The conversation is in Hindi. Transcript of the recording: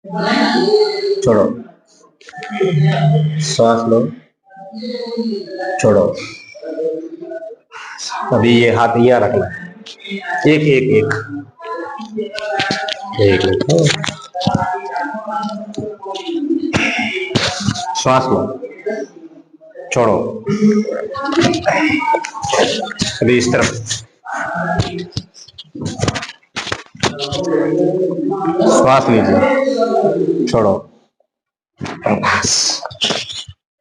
छोड़ो। श्वास लो, छोड़ो। अभी ये हाथ यहाँ रखना है। एक एक एक एक मिनट। श्वास लो, छोड़ो। अभी इस तरफ श्वास लीजिए, छोड़ो। बस।